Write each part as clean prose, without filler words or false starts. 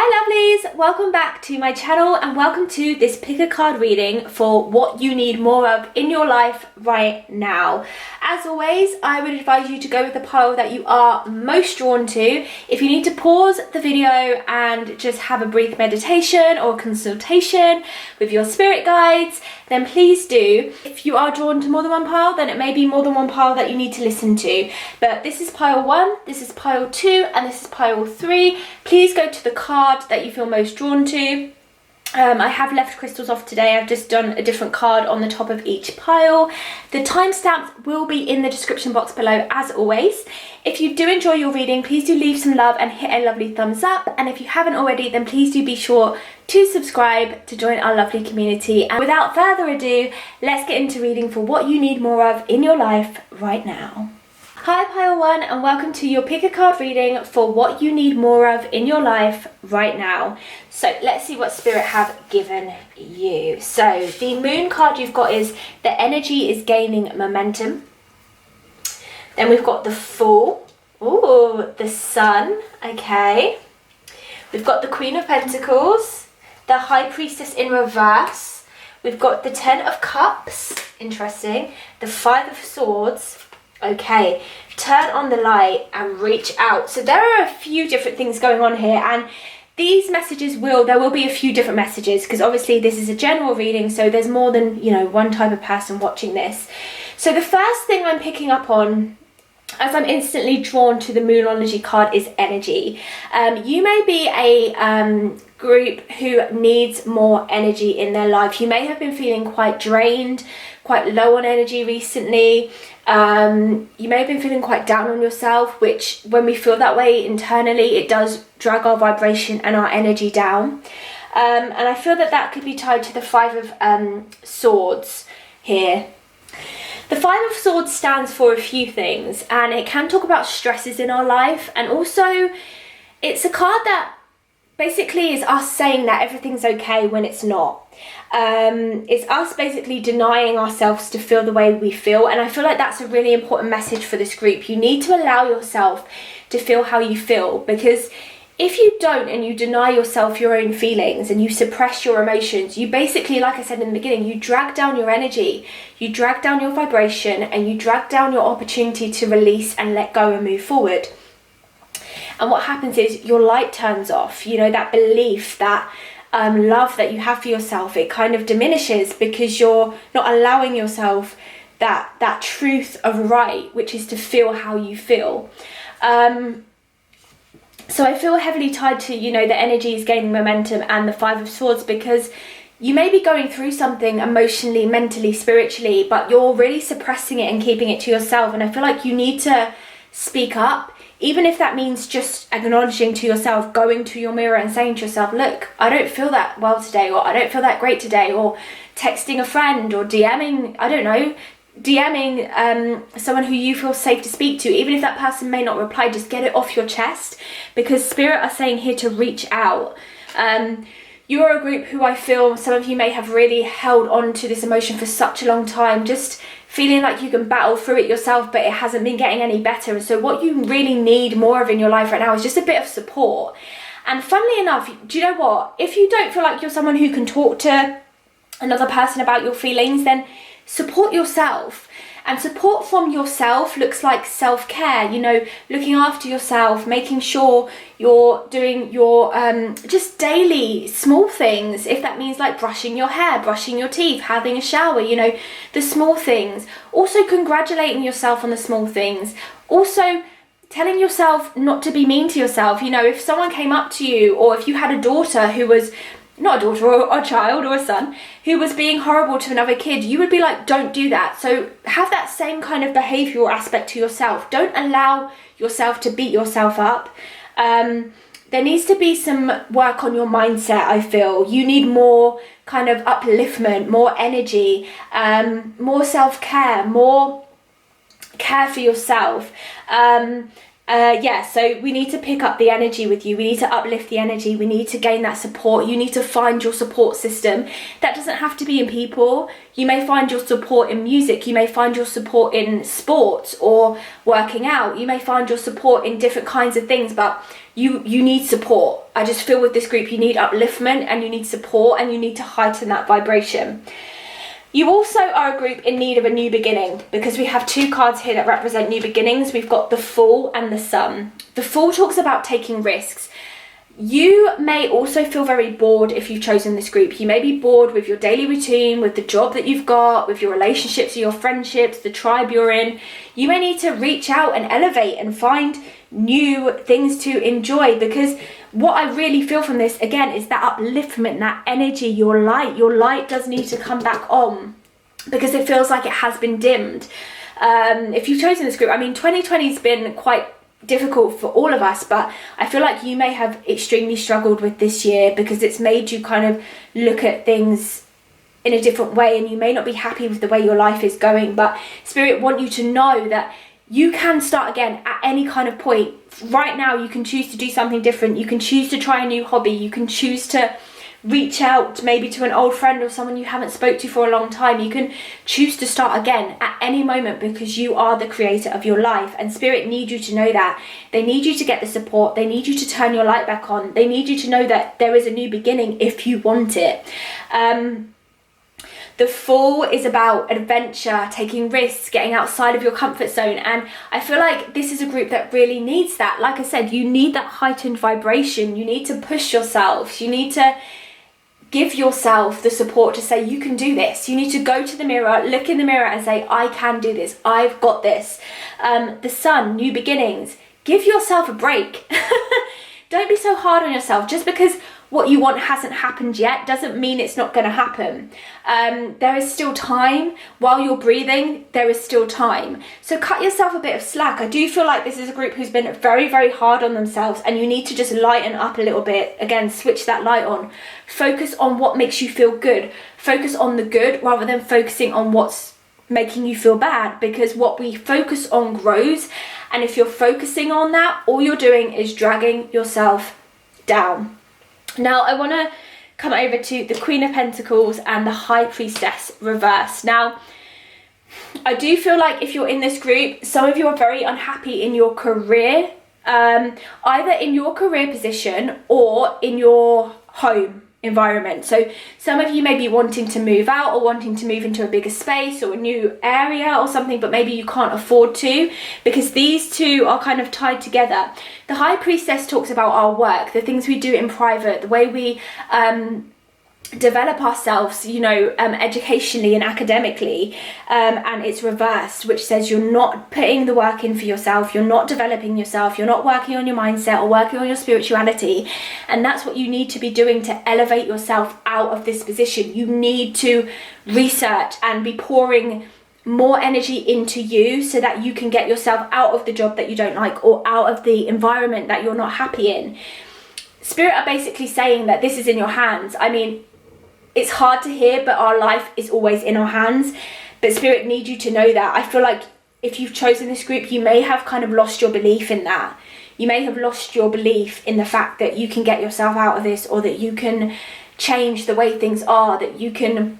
Hi lovelies, welcome back to my channel and welcome to this pick a card reading for what you need more of in your life right now. As always, I would advise you to go with the pile that you are most drawn to. If you need to pause the video and just have a brief meditation or consultation with your spirit guides, then please do. If you are drawn to more than one pile, then it may be more than one pile that you need to listen to. But this is pile 1, this is pile 2, and this is pile 3. Please go to the card that you feel most drawn to. I have left crystals off today. I've just done a different card on the top of each pile. The timestamps will be in the description box below as always. If you do enjoy your reading, please do leave some love and hit a lovely thumbs up. And if you haven't already, then please do be sure to subscribe to join our lovely community. And without further ado, let's get into reading for what you need more of in your life right now. Hi pile 1 and welcome to your pick a card reading for what you need more of in your life right now. So let's see what spirit have given you. So the moon card you've got is the energy is gaining momentum. Then we've got the Fool. Ooh, the Sun. Okay. We've got the Queen of Pentacles, the High Priestess in reverse. We've got the Ten of Cups. Interesting. The Five of Swords. Okay, turn on the light and reach out. So there are a few different things going on here, and these messages there will be a few different messages because obviously this is a general reading, so there's more than, you know, one type of person watching this. So the first thing I'm picking up on, as I'm instantly drawn to the Moonology card, is energy. You may be a group who needs more energy in their life. You may have been feeling quite drained, quite low on energy recently. You may have been feeling quite down on yourself, which when we feel that way internally, it does drag our vibration and our energy down. And I feel that that could be tied to the Five of Swords here. The Five of Swords stands for a few things, and it can talk about stresses in our life, and also it's a card that basically is us saying that everything's okay when it's not. It's us basically denying ourselves to feel the way we feel, and I feel like that's a really important message for this group. You need to allow yourself to feel how you feel, because if you don't and you deny yourself your own feelings and you suppress your emotions, you basically, like I said in the beginning, you drag down your energy, you drag down your vibration, and you drag down your opportunity to release and let go and move forward. And what happens is your light turns off. You know, that belief, that love that you have for yourself, it kind of diminishes because you're not allowing yourself that truth of right, which is to feel how you feel. So I feel heavily tied to, you know, the energy is gaining momentum and the Five of Swords, because you may be going through something emotionally, mentally, spiritually, but you're really suppressing it and keeping it to yourself. And I feel like you need to speak up. Even if that means just acknowledging to yourself, going to your mirror and saying to yourself, look, I don't feel that well today, or I don't feel that great today, or texting a friend, or DMing, I don't know, DMing someone who you feel safe to speak to. Even if that person may not reply, just get it off your chest, because Spirit are saying here to reach out. You are a group who I feel some of you may have really held on to this emotion for such a long time, just feeling like you can battle through it yourself, but it hasn't been getting any better. And so what you really need more of in your life right now is just a bit of support. And funnily enough, do you know what? If you don't feel like you're someone who can talk to another person about your feelings, then support yourself. And support from yourself looks like self-care, you know, looking after yourself, making sure you're doing your just daily small things. If that means like brushing your hair, brushing your teeth, having a shower, you know, the small things. Also congratulating yourself on the small things. Also telling yourself not to be mean to yourself. You know, if someone came up to you, or if you had a daughter who was, not a daughter or a child or a son, who was being horrible to another kid, you would be like, don't do that. So have that same kind of behavioural aspect to yourself. Don't allow yourself to beat yourself up. There needs to be some work on your mindset, I feel. You need more kind of upliftment, more energy, more self-care, more care for yourself. Yeah, so we need to pick up the energy with you. We need to uplift the energy. We need to gain that support. You need to find your support system. That doesn't have to be in people. You may find your support in music. You may find your support in sports or working out. You may find your support in different kinds of things, but you need support. I just feel with this group, you need upliftment and you need support and you need to heighten that vibration. You also are a group in need of a new beginning, because we have two cards here that represent new beginnings. We've got the Fool and the Sun. The Fool talks about taking risks. You may also feel very bored if you've chosen this group. You may be bored with your daily routine, with the job that you've got, with your relationships, your friendships, the tribe you're in. You may need to reach out and elevate and find new things to enjoy, because what I really feel from this, again, is that upliftment, that energy, your light. Your light does need to come back on, because it feels like it has been dimmed. If you've chosen this group, I mean, 2020 has been quite difficult for all of us, but I feel like you may have extremely struggled with this year, because it's made you kind of look at things in a different way, and you may not be happy with the way your life is going, but Spirit want you to know that you can start again at any kind of point. Right now, you can choose to do something different. You can choose to try a new hobby. You can choose to reach out maybe to an old friend or someone you haven't spoke to for a long time. You can choose to start again at any moment, because you are the creator of your life, and Spirit need you to know that. They need you to get the support. They need you to turn your light back on. They need you to know that there is a new beginning if you want it. The Fool is about adventure, taking risks, getting outside of your comfort zone. And I feel like this is a group that really needs that. Like I said, you need that heightened vibration. You need to push yourself. You need to give yourself the support to say, you can do this. You need to go to the mirror, look in the mirror and say, I can do this. I've got this. The Sun, new beginnings. Give yourself a break. Don't be so hard on yourself. Just because what you want hasn't happened yet doesn't mean it's not going to happen. There is still time. While you're breathing, there is still time. So cut yourself a bit of slack. I do feel like this is a group who's been very, very hard on themselves, and you need to just lighten up a little bit. Again, switch that light on. Focus on what makes you feel good. Focus on the good rather than focusing on what's making you feel bad, because what we focus on grows, and if you're focusing on that, all you're doing is dragging yourself down. Now I want to come over to the Queen of Pentacles and the High Priestess reverse. Now I do feel like if you're in this group, some of you are very unhappy in your career, either in your career position or in your home environment. So some of you may be wanting to move out or wanting to move into a bigger space or a new area or something, but maybe you can't afford to, because these two are kind of tied together. The High Priestess talks about our work, the things we do in private, the way we develop ourselves, you know, educationally and academically, and it's reversed, which says you're not putting the work in for yourself, you're not developing yourself, you're not working on your mindset or working on your spirituality, and that's what you need to be doing to elevate yourself out of this position. You need to research and be pouring more energy into you so that you can get yourself out of the job that you don't like or out of the environment that you're not happy in. Spirit are basically saying that this is in your hands. I mean, it's hard to hear, but our life is always in our hands. But Spirit need you to know that. I feel like if you've chosen this group, you may have kind of lost your belief in that. You may have lost your belief in the fact that you can get yourself out of this, or that you can change the way things are, that you can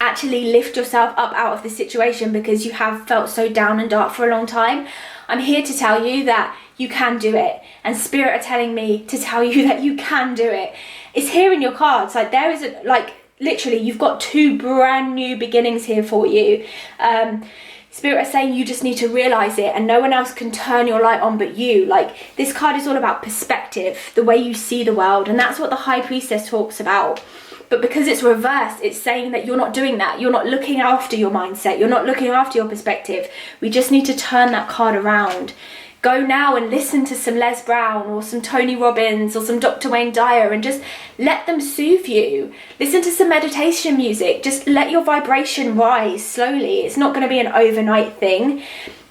actually lift yourself up out of this situation, because you have felt so down and dark for a long time. I'm here to tell you that you can do it, and Spirit are telling me to tell you that you can do it. It's here in your cards. Like, there is literally, you've got two brand new beginnings here for you. Spirit are saying you just need to realize it, and no one else can turn your light on but you. Like, this card is all about perspective, the way you see the world, and that's what the High Priestess talks about. But because it's reversed, it's saying that you're not doing that. You're not looking after your mindset. You're not looking after your perspective. We just need to turn that card around. Go now and listen to some Les Brown or some Tony Robbins or some Dr. Wayne Dyer, and just let them soothe you. Listen to some meditation music. Just let your vibration rise slowly. It's not going to be an overnight thing.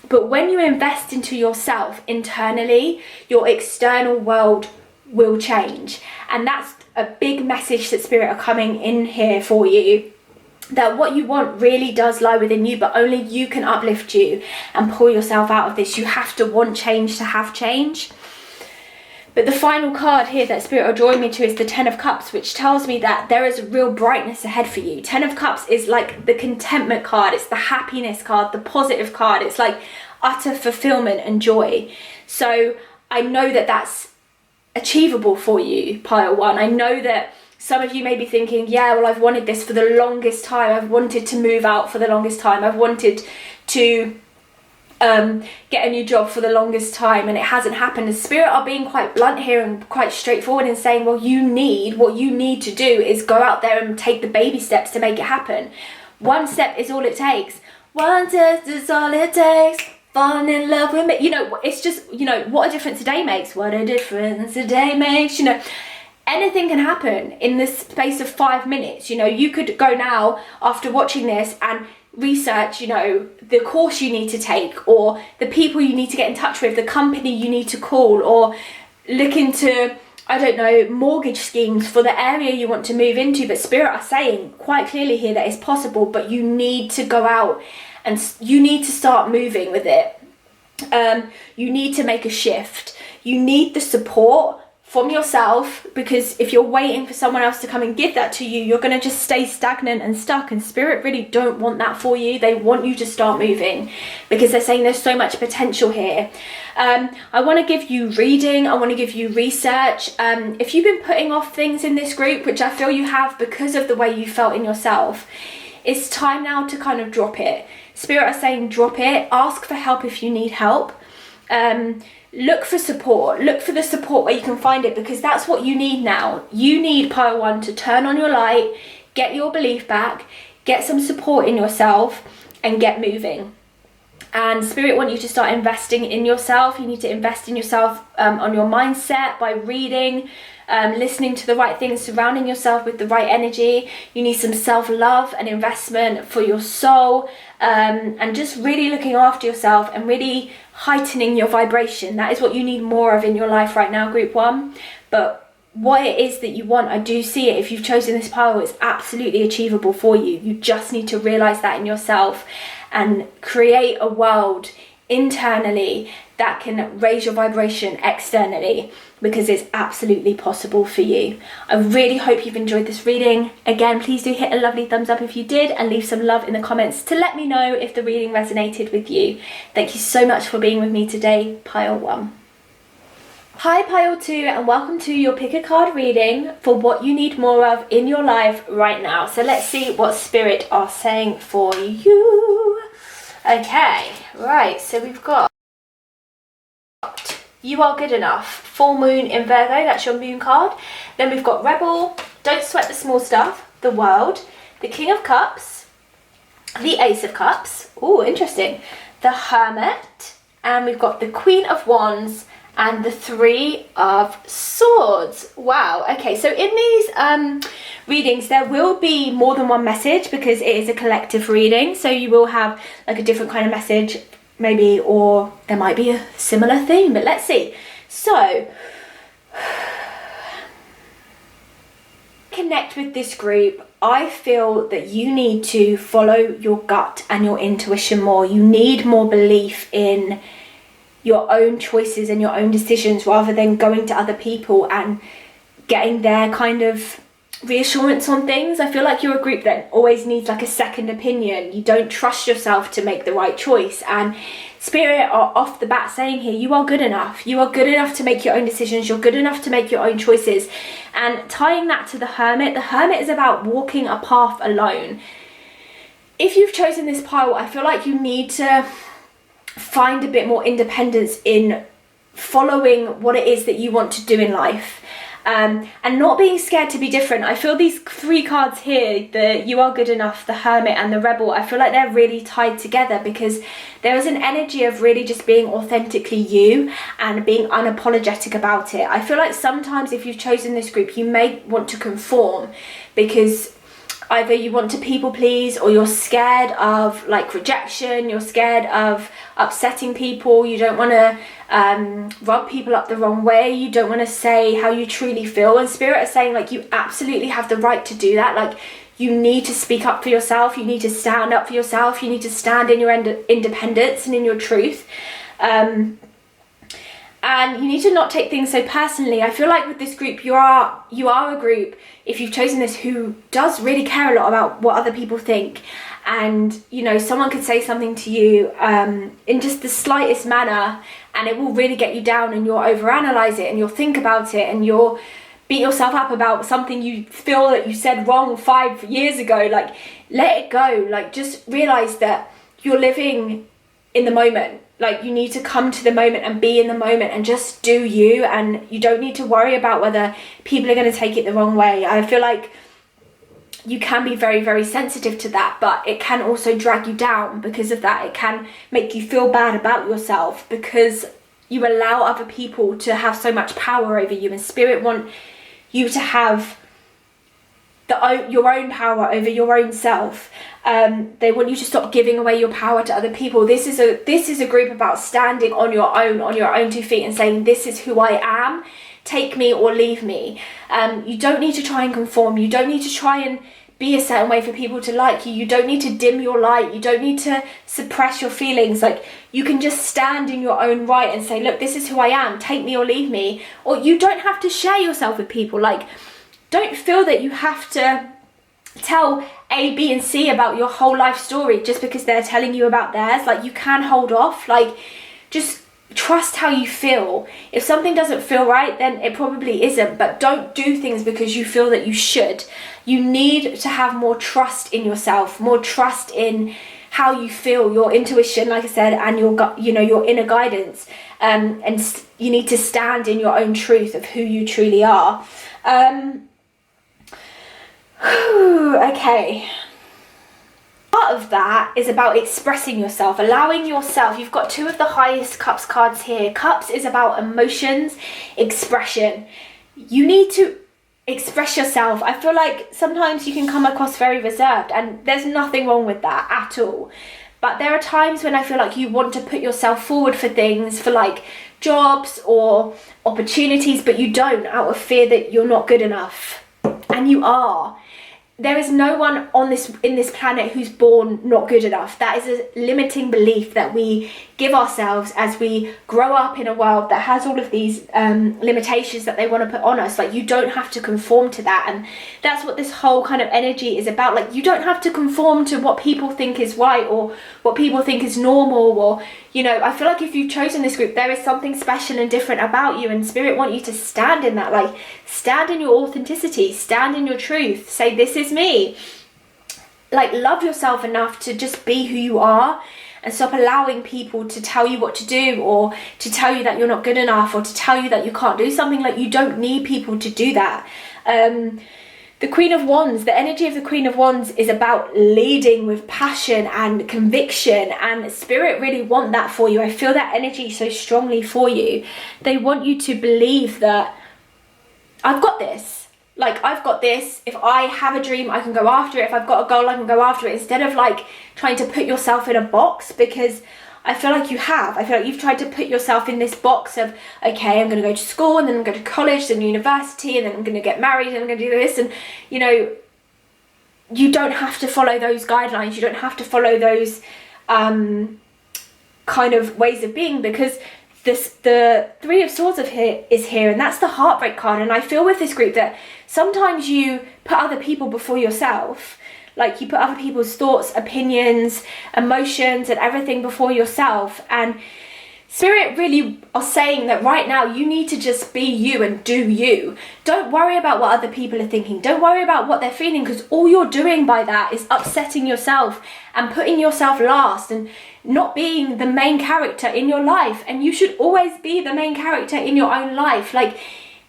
But when you invest into yourself internally, your external world will change. And that's a big message that Spirit are coming in here for you. that what you want really does lie within you, but only you can uplift you and pull yourself out of this. You have to want change to have change. But the final card here that Spirit are drawing me to is the Ten of Cups, which tells me that there is real brightness ahead for you. Ten of Cups is like the contentment card. It's the happiness card, the positive card. It's like utter fulfillment and joy. So I know that that's achievable for you, pile one. I know that some of you may be thinking, yeah, well, I've wanted this for the longest time. I've wanted to move out for the longest time. I've wanted to get a new job for the longest time, and it hasn't happened. And Spirit are being quite blunt here and quite straightforward in saying, well, what you need to do is go out there and take the baby steps to make it happen. One step is all it takes. One step is all it takes. Falling in love with me. You know, it's just, you know, what a difference a day makes. What a difference a day makes. You know, anything can happen in the space of 5 minutes. You know, you could go now after watching this and research, you know, the course you need to take, or the people you need to get in touch with, the company you need to call, or look into, I don't know, mortgage schemes for the area you want to move into. But Spirit are saying quite clearly here that it's possible, but you need to go out and you need to start moving with it. You need to make a shift. You need the support from yourself, because if you're waiting for someone else to come and give that to you, you're going to just stay stagnant and stuck. And Spirit really don't want that for you. They want you to start moving, because they're saying there's so much potential here. I want to give you reading. I want to give you research. If you've been putting off things in this group, which I feel you have because of the way you felt in yourself, it's time now to kind of drop it. Spirit are saying drop it. Ask for help if you need help. Look for support. Look for the support where you can find it, because that's what you need now. You need, pile one, to turn on your light, get your belief back, get some support in yourself, and get moving. And Spirit want you to start investing in yourself. You need to invest in yourself on your mindset by reading, listening to the right things, surrounding yourself with the right energy. You need some self-love and investment for your soul, and just really looking after yourself and really heightening your vibration. That is what you need more of in your life right now, group one. But what it is that you want, I do see it. If you've chosen this pile, it's absolutely achievable for you. You just need to realize that in yourself and create a world internally that can raise your vibration externally, because it's absolutely possible for you. I really hope you've enjoyed this reading. Again, please do hit a lovely thumbs up if you did, and leave some love in the comments to let me know if the reading resonated with you. Thank you so much for being with me today, pile one. Hi pile two, and welcome to your pick a card reading for what you need more of in your life right now. So let's see what Spirit are saying for you. Okay, right, so we've got You Are Good Enough, full moon in Virgo, that's your moon card. Then we've got Rebel, Don't Sweat the Small Stuff, the World, the King of Cups, the Ace of Cups, oh interesting, the Hermit, and we've got the Queen of Wands and the Three of Swords. Wow, okay, so in these readings there will be more than one message, because it is a collective reading, so you will have like a different kind of message maybe, or there might be a similar theme, but let's see. So connect with this group. I feel that you need to follow your gut and your intuition more. You need more belief in your own choices and your own decisions, rather than going to other people and getting their kind of reassurance on things. I feel like you're a group that always needs like a second opinion. You don't trust yourself to make the right choice, and Spirit are off the bat saying here, you are good enough. You are good enough to make your own decisions. You're good enough to make your own choices. And tying that to the Hermit is about walking a path alone. If you've chosen this pile, I feel like you need to find a bit more independence in following what it is that you want to do in life, and not being scared to be different. I feel these three cards here, the You Are Good Enough, the Hermit and the Rebel, I feel like they're really tied together, because there is an energy of really just being authentically you and being unapologetic about it. I feel like sometimes if you've chosen this group, you may want to conform, because either you want to people please, or you're scared of like rejection, you're scared of upsetting people, you don't want to rub people up the wrong way, you don't want to say how you truly feel. And Spirit is saying like you absolutely have the right to do that. Like, you need to speak up for yourself, you need to stand up for yourself, you need to stand in your independence and in your truth. And you need to not take things so personally. I feel like with this group, you are a group, if you've chosen this, who does really care a lot about what other people think. And, you know, someone could say something to you in just the slightest manner, and it will really get you down, and you'll overanalyze it, and you'll think about it, and you'll beat yourself up about something you feel that you said wrong 5 years ago. Like, let it go. Like, just realize that you're living in the moment. Like, you need to come to the moment and be in the moment and just do you, and you don't need to worry about whether people are going to take it the wrong way. I feel like you can be very, very sensitive to that, but it can also drag you down because of that. It can make you feel bad about yourself because you allow other people to have so much power over you, and Spirit want you to have your own power over your own self. They want you to stop giving away your power to other people. This is a group about standing on your own 2 feet and saying, this is who I am, take me or leave me. You don't need to try and conform. You don't need to try and be a certain way for people to like you. You don't need to dim your light. You don't need to suppress your feelings. Like, you can just stand in your own right and say, look, this is who I am, take me or leave me. Or you don't have to share yourself with people. Like, don't feel that you have to tell A, B, and C about your whole life story just because they're telling you about theirs. Like, you can hold off. Like, just trust how you feel. If something doesn't feel right, then it probably isn't, but don't do things because you feel that you should. You need to have more trust in yourself, more trust in how you feel, your intuition, like I said, and your inner guidance. And you need to stand in your own truth of who you truly are. Okay. Part of that is about expressing yourself, allowing yourself. You've got 2 of the highest cups cards here. Cups is about emotions, expression. You need to express yourself. I feel like sometimes you can come across very reserved, and there's nothing wrong with that at all. But there are times when I feel like you want to put yourself forward for things, for like jobs or opportunities, but you don't, out of fear that you're not good enough. And you are. There is no one in this planet who's born not good enough. That is a limiting belief that we give ourselves as we grow up in a world that has all of these limitations that they want to put on us. Like, you don't have to conform to that, and that's what this whole kind of energy is about. Like, you don't have to conform to what people think is right or what people think is normal, or, you know, I feel like if you've chosen this group, there is something special and different about you, and Spirit want you to stand in that. Like, stand in your authenticity, stand in your truth, say, this is me. Like, love yourself enough to just be who you are, and stop allowing people to tell you what to do, or to tell you that you're not good enough, or to tell you that you can't do something. Like, you don't need people to do that. The Queen of Wands, the energy of the Queen of Wands is about leading with passion and conviction, and Spirit really want that for you. I feel that energy so strongly for you. They want you to believe that I've got this. Like, I've got this. If I have a dream, I can go after it. If I've got a goal, I can go after it. Instead of like trying to put yourself in a box, because I feel like you have. I feel like you've tried to put yourself in this box of, okay, I'm going to go to school, and then I'm going to college, then university, and then I'm going to get married, and I'm going to do this. And, you know, you don't have to follow those guidelines. You don't have to follow those kind of ways of being, because the 3 of Swords is here, and that's the heartbreak card. And I feel with this group that sometimes you put other people before yourself. Like, you put other people's thoughts, opinions, emotions, and everything before yourself. And Spirit really are saying that right now you need to just be you and do you. Don't worry about what other people are thinking. Don't worry about what they're feeling, because all you're doing by that is upsetting yourself and putting yourself last and not being the main character in your life. And you should always be the main character in your own life. Like,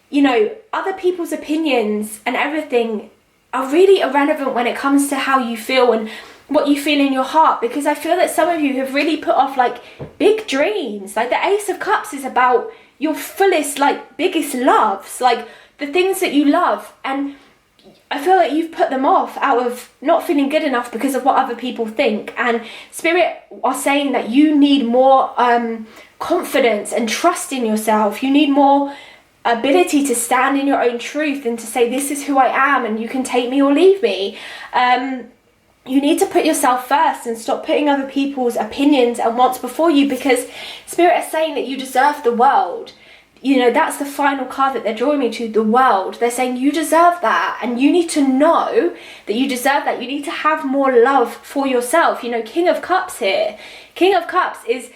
you know, other people's opinions and everything are really irrelevant when it comes to how you feel and what you feel in your heart, because I feel that some of you have really put off like big dreams. Like, the Ace of Cups is about your fullest, like, biggest loves, like the things that you love, and I feel like you've put them off out of not feeling good enough because of what other people think. And Spirit are saying that you need more confidence and trust in yourself. You need more ability to stand in your own truth and to say, this is who I am and you can take me or leave me. You need to put yourself first and stop putting other people's opinions and wants before you, because Spirit is saying that you deserve the world. You know, that's the final card that they're drawing me to, the world. They're saying you deserve that, and you need to know that you deserve that. You need to have more love for yourself. You know, King of Cups here. King of Cups is,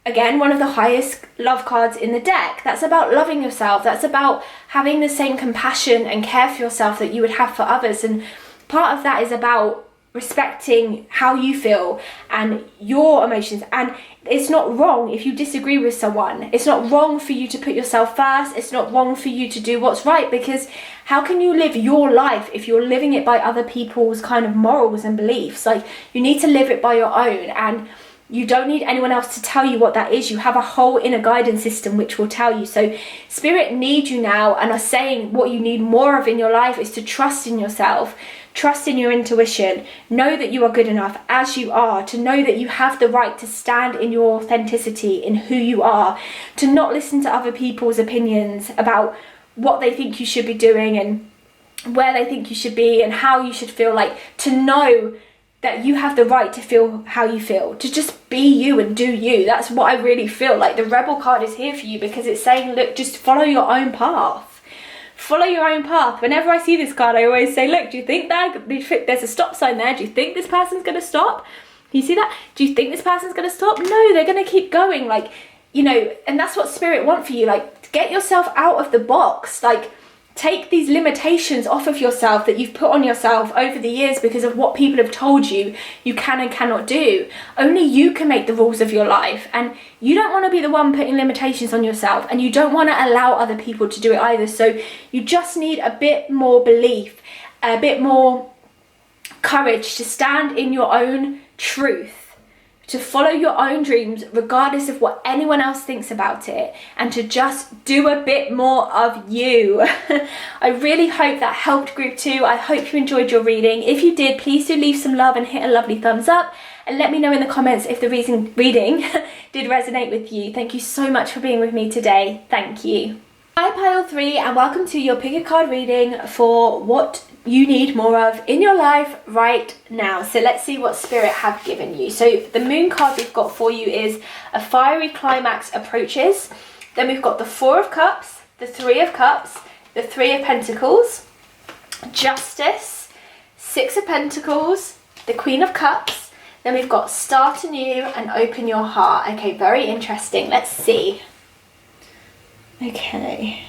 again, one of the highest love cards in the deck. That's about loving yourself. That's about having the same compassion and care for yourself that you would have for others. And part of that is about respecting how you feel and your emotions. And it's not wrong if you disagree with someone. It's not wrong for you to put yourself first. It's not wrong for you to do what's right, because how can you live your life if you're living it by other people's kind of morals and beliefs? Like, you need to live it by your own, and you don't need anyone else to tell you what that is. You have a whole inner guidance system which will tell you. So Spirit need you now and are saying what you need more of in your life is to trust in yourself, trust in your intuition, know that you are good enough as you are, to know that you have the right to stand in your authenticity, in who you are, to not listen to other people's opinions about what they think you should be doing and where they think you should be and how you should feel. Like, to know that you have the right to feel how you feel, to just be you and do you. That's what I really feel like. The Rebel card is here for you because it's saying, look, just follow your own path. Follow your own path. Whenever I see this card, I always say, look, do you think that there's a stop sign there? Do you think this person's going to stop? You see that? Do you think this person's going to stop? No, they're going to keep going. Like, you know, and that's what Spirit want for you. Like, get yourself out of the box. Like, take these limitations off of yourself that you've put on yourself over the years because of what people have told you you can and cannot do. Only you can make the rules of your life, and you don't want to be the one putting limitations on yourself, and you don't want to allow other people to do it either. So you just need a bit more belief, a bit more courage to stand in your own truth, to follow your own dreams regardless of what anyone else thinks about it, and to just do a bit more of you. I really hope that helped group 2. I hope you enjoyed your reading. If you did, please do leave some love and hit a lovely thumbs up, and let me know in the comments if the reading did resonate with you. Thank you so much for being with me today. Thank you. Hi Pile 3, and welcome to your pick a card reading for what you need more of in your life right now. So let's see what Spirit have given you. So the Moon card we've got for you is a fiery climax approaches. Then we've got the 4 of Cups, the 3 of Cups, the 3 of Pentacles, Justice, 6 of Pentacles, the Queen of Cups. Then we've got start anew and open your heart. Okay, very interesting. Let's see. Okay,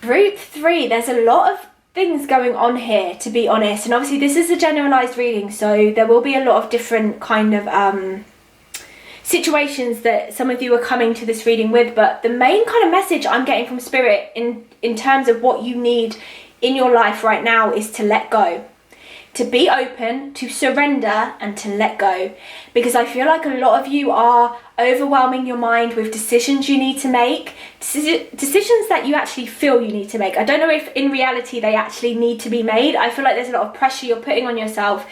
group 3, there's a lot of things going on here, to be honest, and obviously this is a generalized reading, so there will be a lot of different kind of situations that some of you are coming to this reading with, but the main kind of message I'm getting from Spirit in terms of what you need in your life right now is to let go, to be open, to surrender, and to let go. Because I feel like a lot of you are overwhelming your mind with decisions you need to make, decisions that you actually feel you need to make. I don't know if in reality they actually need to be made. I feel like there's a lot of pressure you're putting on yourself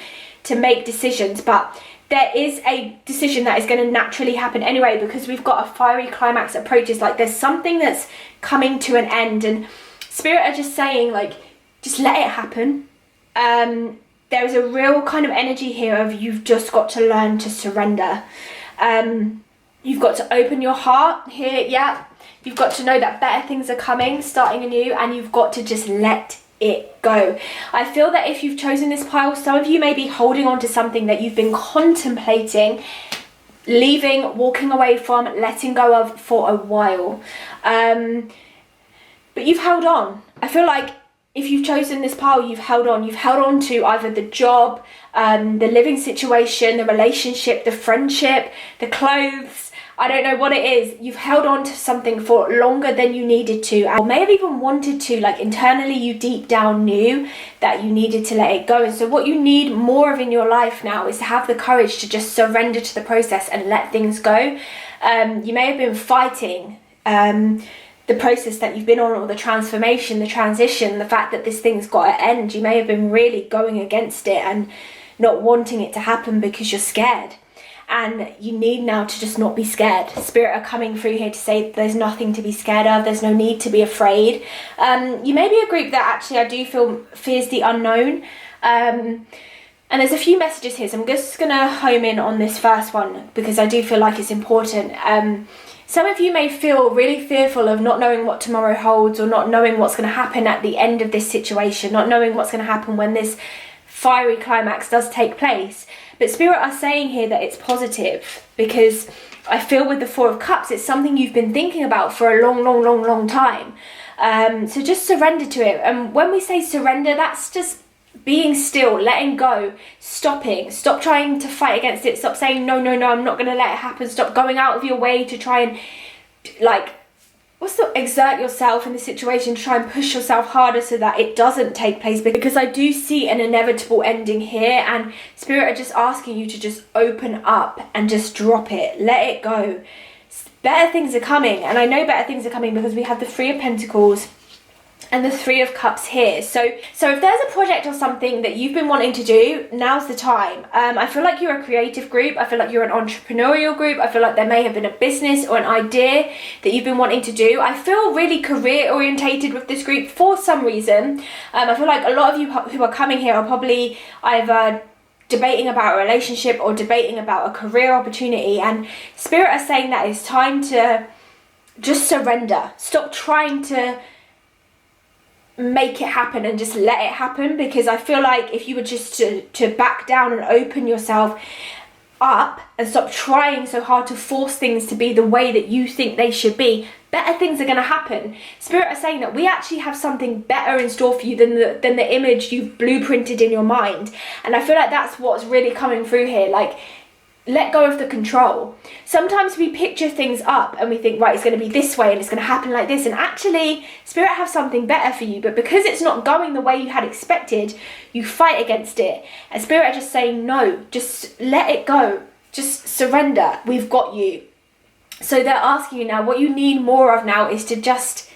to make decisions, but there is a decision that is going to naturally happen anyway, because we've got a fiery climax approaches. Like, there's something that's coming to an end, and Spirit are just saying, like, just let it happen. There is a real kind of energy here of you've just got to learn to surrender. You've got to open your heart here, yeah. You've got to know that better things are coming, starting anew, and you've got to just let it go. I feel that if you've chosen this pile, some of you may be holding on to something that you've been contemplating leaving, walking away from, letting go of for a while. But you've held on. I feel like if you've chosen this pile, you've held on. You've held on to either the job, the living situation, the relationship, the friendship, the clothes. I don't know what it is. You've held on to something for longer than you needed to, or may have even wanted to. Like, internally you deep down knew that you needed to let it go. And so what you need more of in your life now is to have the courage to just surrender to the process and let things go. You may have been fighting the process that you've been on, or the transformation, the transition, the fact that this thing's got to end. You may have been really going against it and not wanting it to happen because you're scared. And you need now to just not be scared. Spirit are coming through here to say there's nothing to be scared of. There's no need to be afraid. You may be a group that actually I do feel fears the unknown. And there's a few messages here, so I'm just going to home in on this first one because I do feel like it's important. Some of you may feel really fearful of not knowing what tomorrow holds, or not knowing what's going to happen at the end of this situation, not knowing what's going to happen when this fiery climax does take place. But Spirit are saying here that it's positive, because I feel with the Four of Cups, it's something you've been thinking about for a long time. So just surrender to it. And when we say surrender, that's just being still, letting go, stopping. Stop trying to fight against it. Stop saying, no, I'm not going to let it happen. Stop going out of your way to try and, exert yourself in the situation, to try and push yourself harder so that it doesn't take place. Because I do see an inevitable ending here, and Spirit are just asking you to just open up and just drop it. Let it go. Better things are coming, and I know better things are coming because we have the Three of Pentacles and the Three of Cups here. So if there's a project or something that you've been wanting to do, now's the time. I feel like you're a creative group. I feel like you're an entrepreneurial group. I feel like there may have been a business or an idea that you've been wanting to do. I feel really career orientated with this group for some reason. I feel like a lot of you who are coming here are probably either debating about a relationship or debating about a career opportunity, and Spirit are saying that it's time to just surrender. Stop trying to make it happen and just let it happen, because I feel like if you were just to back down and open yourself up and stop trying so hard to force things to be the way that you think they should be, better things are going to happen. Spirit are saying that we actually have something better in store for you than the image you've blueprinted in your mind. And I feel like that's what's really coming through here. Like, let go of the control. Sometimes we picture things up and we think, right, it's going to be this way and it's going to happen like this, and actually Spirit have something better for you, but because it's not going the way you had expected, you fight against it. And Spirit are just saying, no, just let it go, just surrender, we've got you. So they're asking you now, what you need more of now is to just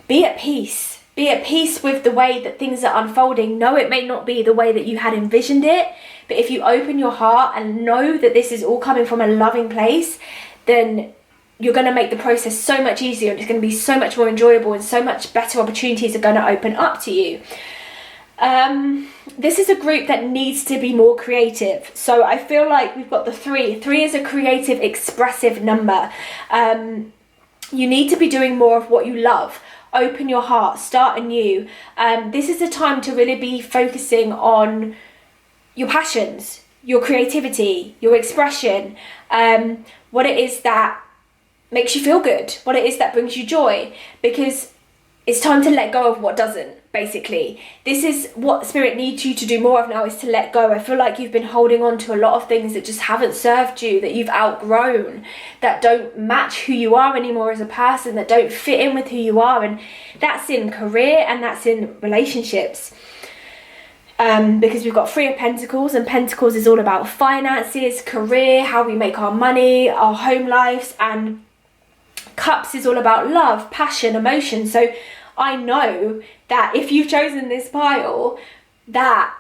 be at peace. Be at peace with the way that things are unfolding. No, it may not be the way that you had envisioned it, but if you open your heart and know that this is all coming from a loving place, then you're going to make the process so much easier, and it's going to be so much more enjoyable, and so much better opportunities are going to open up to you. This is a group that needs to be more creative. So I feel like we've got the 3. 3 is a creative, expressive number. You need to be doing more of what you love. Open your heart, start anew. This is a time to really be focusing on your passions, your creativity, your expression, what it is that makes you feel good, what it is that brings you joy, because it's time to let go of what doesn't, basically. This is what Spirit needs you to do more of now, is to let go. I feel like you've been holding on to a lot of things that just haven't served you, that you've outgrown, that don't match who you are anymore as a person, that don't fit in with who you are, and that's in career and that's in relationships. Because we've got Three of Pentacles, and Pentacles is all about finances, career, how we make our money, our home lives, and Cups is all about love, passion, emotion. So I know that if you've chosen this pile, that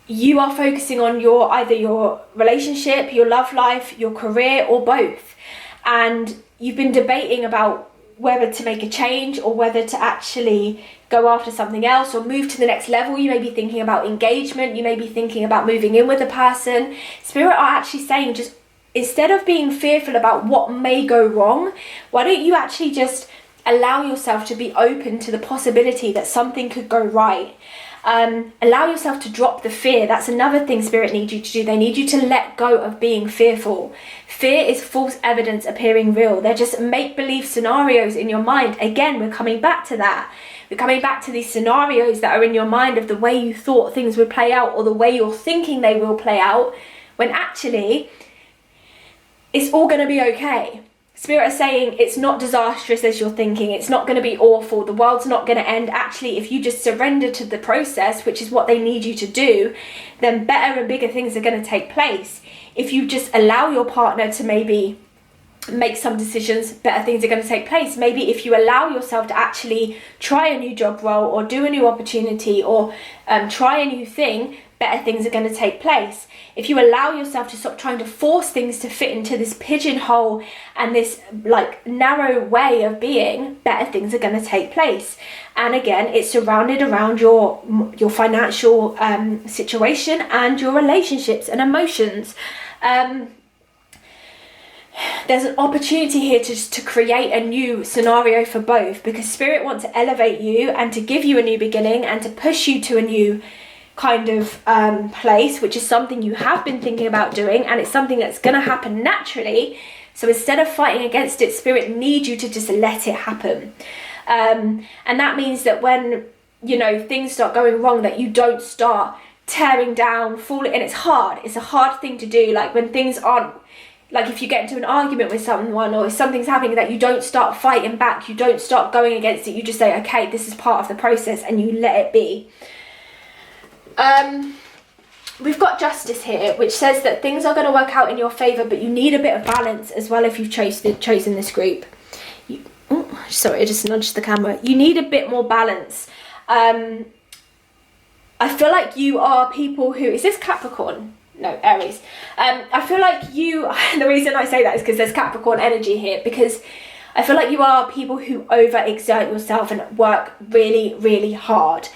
you are focusing on either your relationship, your love life, your career, or both. And you've been debating about whether to make a change or whether to actually go after something else or move to the next level. You may be thinking about engagement. You may be thinking about moving in with a person. Spirit are actually saying, just instead of being fearful about what may go wrong, why don't you actually just allow yourself to be open to the possibility that something could go right. Allow yourself to drop the fear. That's another thing Spirit needs you to do. They need you to let go of being fearful. Fear is false evidence appearing real. They're just make-believe scenarios in your mind. Again, we're coming back to that. We're coming back to these scenarios that are in your mind of the way you thought things would play out, or the way you're thinking they will play out, when actually it's all going to be okay. Spirit are saying it's not disastrous as you're thinking. It's not going to be awful. The world's not going to end. Actually, if you just surrender to the process, which is what they need you to do, then better and bigger things are going to take place. If you just allow your partner to maybe make some decisions, better things are going to take place. Maybe if you allow yourself to actually try a new job role or do a new opportunity or try a new thing, better things are going to take place. If you allow yourself to stop trying to force things to fit into this pigeonhole and this like narrow way of being, better things are going to take place. And again, it's surrounded around your financial situation and your relationships and emotions. There's an opportunity here to create a new scenario for both, because Spirit wants to elevate you and to give you a new beginning and to push you to a new kind of place, which is something you have been thinking about doing, and it's something that's going to happen naturally. So instead of fighting against it, Spirit needs you to just let it happen. And that means that when, you know, things start going wrong, that you don't start tearing down, falling. And it's hard. It's a hard thing to do. Like when things aren't, like if you get into an argument with someone or if something's happening, that you don't start fighting back, you don't start going against it, you just say, okay, this is part of the process, and you let it be. We've got Justice here, which says that things are going to work out in your favour, but you need a bit of balance as well if you've chosen this group. Sorry, I just nudged the camera. You need a bit more balance. I feel like you are people who... Is this Capricorn? No, Aries. I feel like you... The reason I say that is because there's Capricorn energy here, because I feel like you are people who overexert yourself and work really, really hard.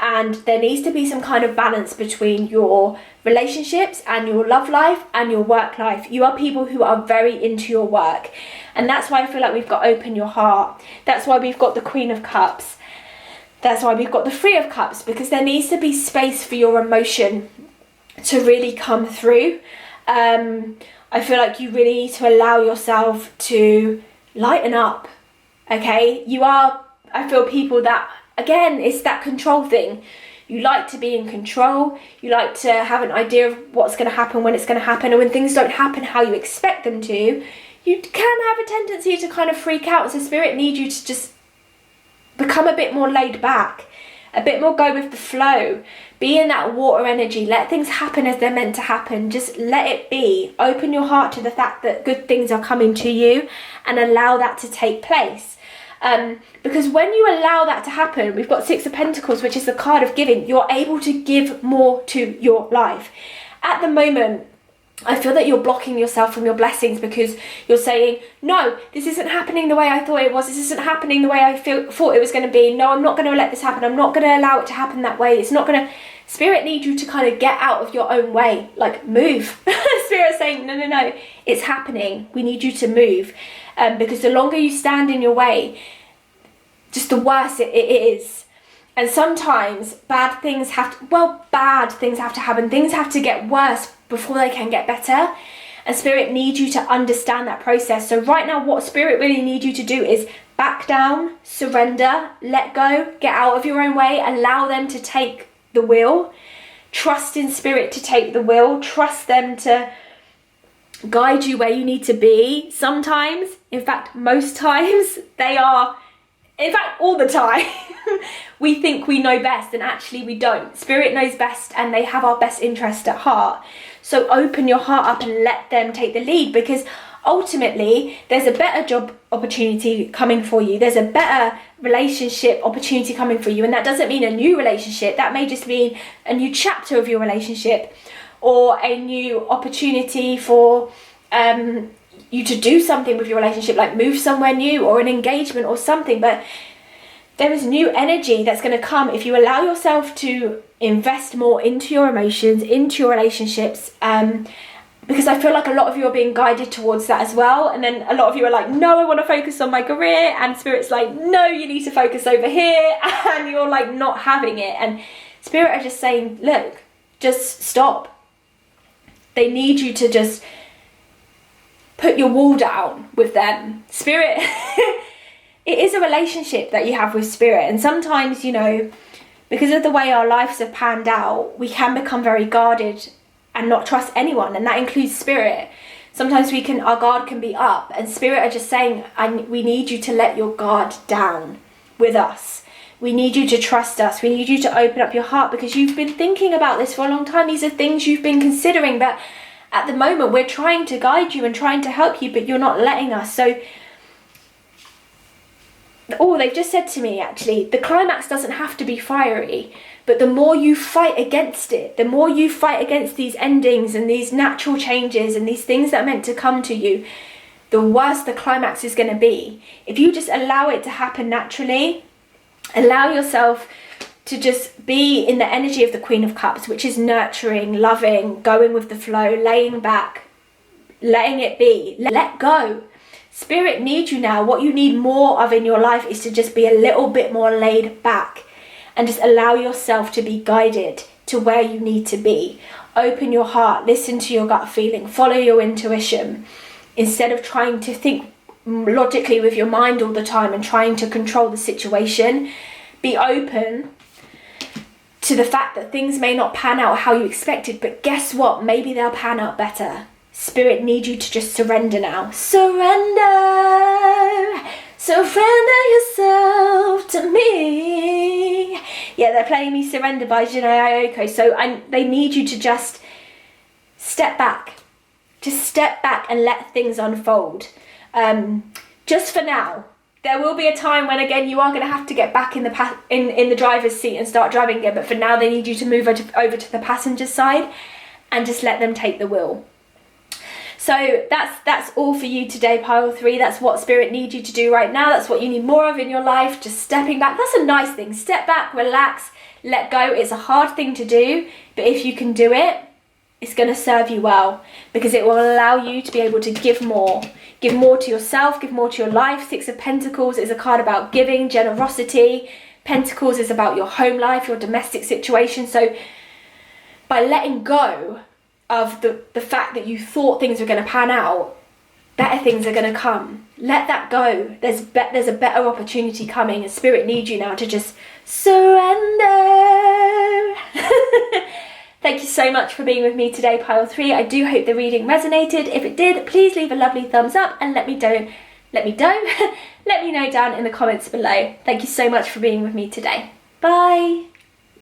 And there needs to be some kind of balance between your relationships and your love life and your work life. You are people who are very into your work. And that's why I feel like we've got Open Your Heart. That's why we've got the Queen of Cups. That's why we've got the Three of Cups, because there needs to be space for your emotion to really come through. I feel like you really need to allow yourself to lighten up, okay? You are, I feel, people that, again, it's that control thing. You like to be in control. You like to have an idea of what's going to happen, when it's going to happen. And when things don't happen how you expect them to, you can have a tendency to kind of freak out. So Spirit needs you to just become a bit more laid back, a bit more go with the flow. Be in that water energy. Let things happen as they're meant to happen. Just let it be. Open your heart to the fact that good things are coming to you and allow that to take place. Because when you allow that to happen, we've got Six of Pentacles, which is the card of giving. You're able to give more to your life. At the moment, I feel that you're blocking yourself from your blessings because you're saying, no, this isn't happening the way I thought it was. This isn't happening the way I thought it was going to be. No, I'm not going to let this happen. I'm not going to allow it to happen that way. It's not going to... Spirit needs you to kind of get out of your own way. Like, move. Spirit's saying, no, it's happening. We need you to move. Because the longer you stand in your way, just the worse it is. And sometimes bad things have to happen. Things have to get worse before they can get better. And Spirit needs you to understand that process. So right now, what Spirit really needs you to do is back down, surrender, let go, get out of your own way, allow them to take the wheel. Trust in Spirit to take the wheel. Trust them to guide you where you need to be. Sometimes, in fact, most times, they are, in fact, all the time, we think we know best, and actually we don't. Spirit knows best, and they have our best interest at heart. So open your heart up and let them take the lead, because ultimately there's a better job opportunity coming for you. There's a better relationship opportunity coming for you. And that doesn't mean a new relationship. That may just mean a new chapter of your relationship, or a new opportunity for you to do something with your relationship, like move somewhere new, or an engagement or something. But there is new energy that's going to come if you allow yourself to invest more into your emotions, into your relationships, because I feel like a lot of you are being guided towards that as well. And then a lot of you are like, no, I want to focus on my career. And Spirit's like, no, you need to focus over here. And you're like not having it. And Spirit are just saying, look, just stop. They need you to just put your wall down with them. Spirit, it is a relationship that you have with Spirit. And sometimes, you know, because of the way our lives have panned out, we can become very guarded and not trust anyone, and that includes Spirit. Sometimes our guard can be up, and Spirit are just saying, we need you to let your guard down with us. We need you to trust us. We need you to open up your heart, because you've been thinking about this for a long time. These are things you've been considering, but at the moment we're trying to guide you and trying to help you, but you're not letting us. So, they've just said to me, actually, the climax doesn't have to be fiery, but the more you fight against it, the more you fight against these endings and these natural changes and these things that are meant to come to you, the worse the climax is going to be. If you just allow it to happen naturally, allow yourself to just be in the energy of the Queen of Cups, which is nurturing, loving, going with the flow, laying back, letting it be, let go. Spirit needs you now. What you need more of in your life is to just be a little bit more laid back and just allow yourself to be guided to where you need to be. Open your heart, listen to your gut feeling, follow your intuition, instead of trying to think logically with your mind all the time and trying to control the situation. Be open to the fact that things may not pan out how you expected, but guess what? Maybe they'll pan out better. Spirit needs you to just surrender now. Surrender yourself to me. Yeah, they're playing me Surrender by Janae Aiko. So they need you to just step back. Just step back and let things unfold. Just for now. There will be a time when, again, you are going to have to get back in the driver's seat and start driving again. But for now, they need you to move over to the passenger side and just let them take the wheel. So that's all for you today, pile 3. That's what Spirit needs you to do right now. That's what you need more of in your life. Just stepping back. That's a nice thing. Step back, relax, let go. It's a hard thing to do, but if you can do it, it's going to serve you well, because it will allow you to be able to give more. Give more to yourself, give more to your life. 6 of Pentacles is a card about giving, generosity. Pentacles is about your home life, your domestic situation. So by letting go of the fact that you thought things were going to pan out, better things are going to come. Let that go. There's a better opportunity coming, and Spirit needs you now to just surrender. Thank you so much for being with me today, pile 3. I do hope the reading resonated. If it did, please leave a lovely thumbs up and let me know down in the comments below. Thank you so much for being with me today. Bye.